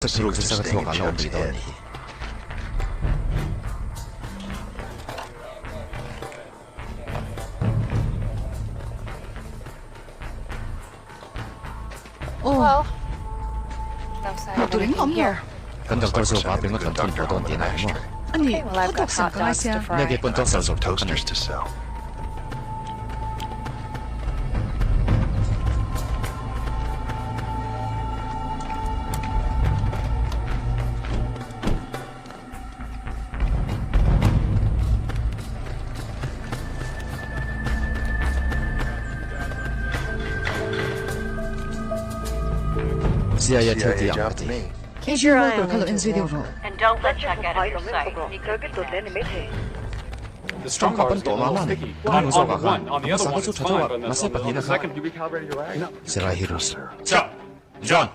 Secret staying in Chub's head. Well, no sign of anything here. 咁就告訴我俾我近通過當電嚟麼？ Okay, well, I've got hot dogs to 呢 fry. 幾本裝手術頭巾 Toasters to sell. CIA CIA job job to me. Keep your eye on Color it. NVIDIA And don't let Chuck out of your sight. The strong card is getting a little sticky. On one, on the other one, it's fine, but on the second, you recalibrated your rag? Sira Hiros. Chuck! John!